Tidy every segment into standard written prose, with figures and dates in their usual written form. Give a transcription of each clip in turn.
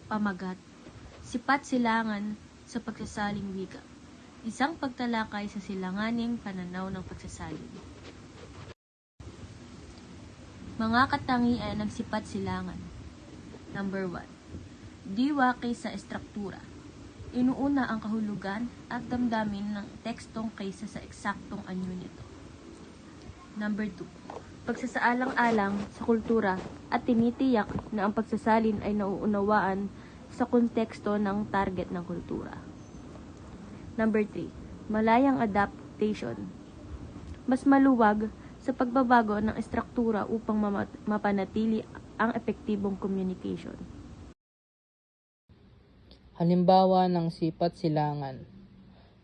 Pamagat, sipat silangan sa pagsasaling wika. Isang pagtalakay sa silanganing pananaw ng pagsasalin. Mga katangian ng sipat silangan. Number 1. Diwa kaysa estruktura. Inuuna ang kahulugan at damdamin ng tekstong kaysa sa eksaktong anyo nito. Number 2. Pagsasaalang-alang sa kultura at tinitiyak na ang pagsasalin ay nauunawaan sa konteksto ng target ng kultura. Number 3. Malayang adaptation. Mas maluwag sa pagbabago ng estruktura upang mapanatili ang epektibong communication. Halimbawa ng sipat silangan.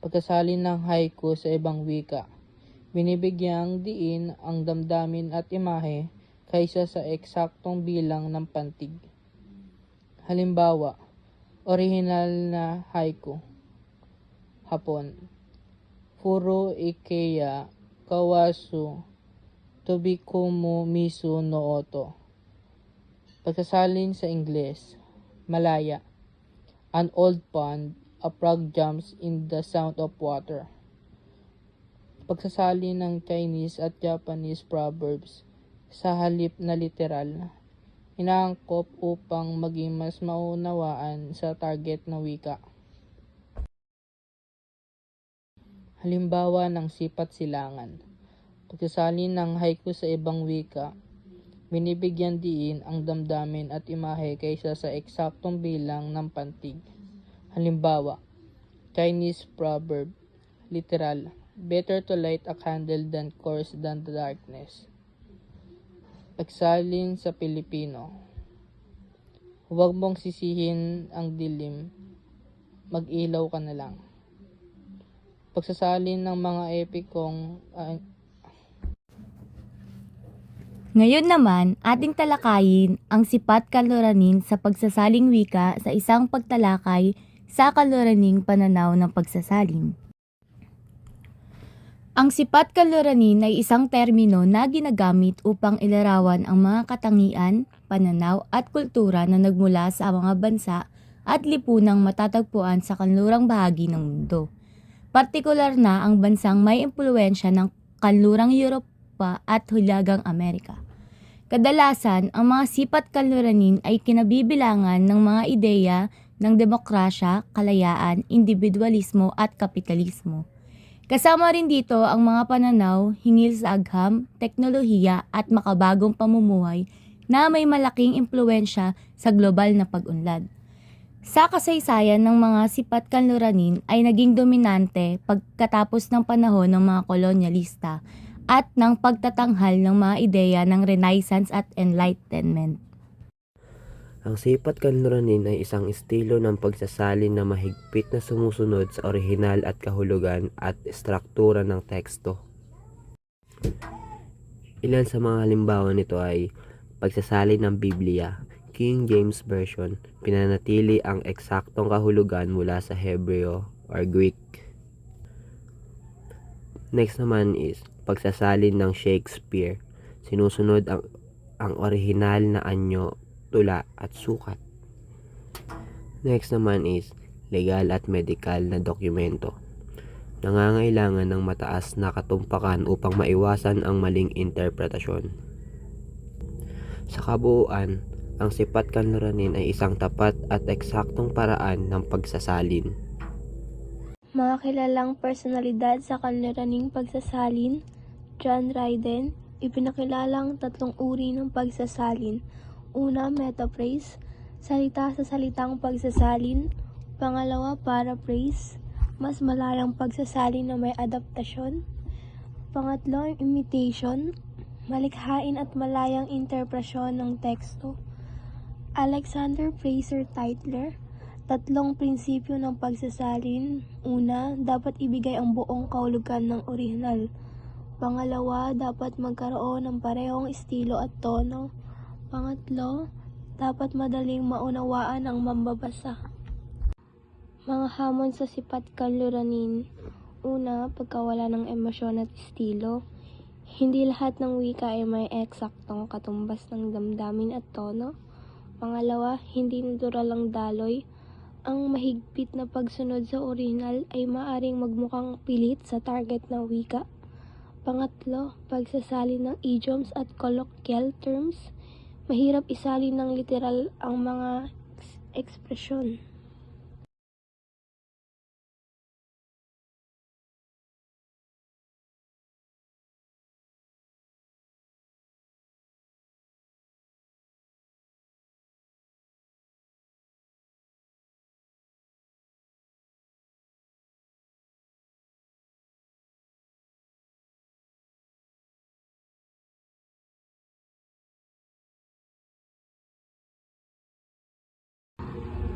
Pagkasalin ng haiku sa ibang wika. Binibigyang diin ang damdamin at imahe kaysa sa eksaktong bilang ng pantig. Halimbawa, orihinal na haiku. Hapon. Furu ikeya kawasu tobikumu misu no oto. Pagkasalin sa Ingles. Malaya. An old pond, a frog jumps in the sound of water. Pagsasalin ng Chinese at Japanese proverbs sa halip na literal, inaangkop upang maging mas maunawaan sa target na wika. Halimbawa ng sipat silangan. Pagsasalin ng haiku sa ibang wika, binibigyan diin ang damdamin at imahe kaysa sa eksaktong bilang ng pantig. Halimbawa, Chinese proverb, literal, better to light a candle than curse than the darkness. Pagsalin sa Pilipino, huwag mong sisihin ang dilim, mag-ilaw ka na lang. Pagsasalin ng mga epikong Ngayon naman, ating talakayin ang sipat kaluranin sa pagsasaling wika sa isang pagtalakay sa kaluraning pananaw ng pagsasalin. Ang sipat kaluranin ay isang termino na ginagamit upang ilarawan ang mga katangian, pananaw at kultura na nagmula sa mga bansa at lipunang matatagpuan sa kanlurang bahagi ng mundo. Partikular na ang bansang may impluwensya ng kanlurang Europa at Hilagang Amerika. Kadalasan, ang mga sipat kaluranin ay kinabibilangan ng mga ideya ng demokrasya, kalayaan, individualismo at kapitalismo. Kasama rin dito ang mga pananaw hinggil sa agham, teknolohiya at makabagong pamumuhay na may malaking impluwensya sa global na pag-unlad. Sa kasaysayan ng mga sipat kaluranin ay naging dominante pagkatapos ng panahon ng mga kolonyalista at ng pagtatanghal ng mga ideya ng Renaissance at Enlightenment. Ang sipat kaluranin ay isang estilo ng pagsasalin na mahigpit na sumusunod sa orihinal at kahulugan at estruktura ng teksto. Ilan sa mga halimbawa nito ay pagsasalin ng Biblia, King James Version, pinanatili ang eksaktong kahulugan mula sa Hebreo or Greek. Next naman is pagsasalin ng Shakespeare, sinusunod ang orihinal na anyo, tula at sukat. Next naman is legal at medical na dokumento. Nangangailangan ng mataas na katumpakan upang maiwasan ang maling interpretasyon. Sa kabuuan, ang sipat kaluranin ay isang tapat at eksaktong paraan ng pagsasalin. Mga kilalang personalidad sa kaluraning pagsasalin. John Dryden, ipinakilalang tatlong uri ng pagsasalin. Una, metaphrase, salita sa salitang pagsasalin. Pangalawa, paraphrase, mas malalang pagsasalin na may adaptasyon. Pangatlo, imitation, malikhain at malayang interpresyon ng teksto. Alexander Fraser Tytler, tatlong prinsipyo ng pagsasalin. Una, dapat ibigay ang buong kahulugan ng orihinal. Pangalawa, dapat magkaroon ng parehong estilo at tono. Pangatlo, dapat madaling maunawaan ang mambabasa. Mga hamon sa sipat kaluranin. Una, pagkawala ng emosyon at estilo. Hindi lahat ng wika ay may eksaktong katumbas ng damdamin at tono. Pangalawa, hindi natural ang daloy. Ang mahigpit na pagsunod sa orihinal ay maaring magmukhang pilit sa target ng wika. Pangatlo, pagsasalin ng idioms at colloquial terms. Mahirap isalin ng literal ang mga ekspresyon.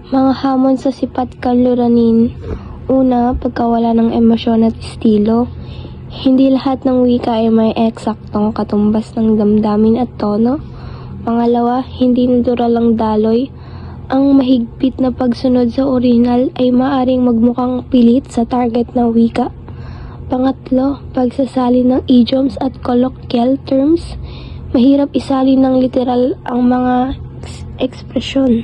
Mga hamon sa sipat kanluranin. Una, pagkawala ng emosyon at estilo. Hindi lahat ng wika ay may eksaktong katumbas ng damdamin at tono. Pangalawa, hindi natural ang daloy. Ang mahigpit na pagsunod sa orihinal ay maaring magmukhang pilit sa target ng wika. Pangatlo, pagsasalin ng idioms at colloquial terms. Mahirap isalin ng literal ang mga ekspresyon.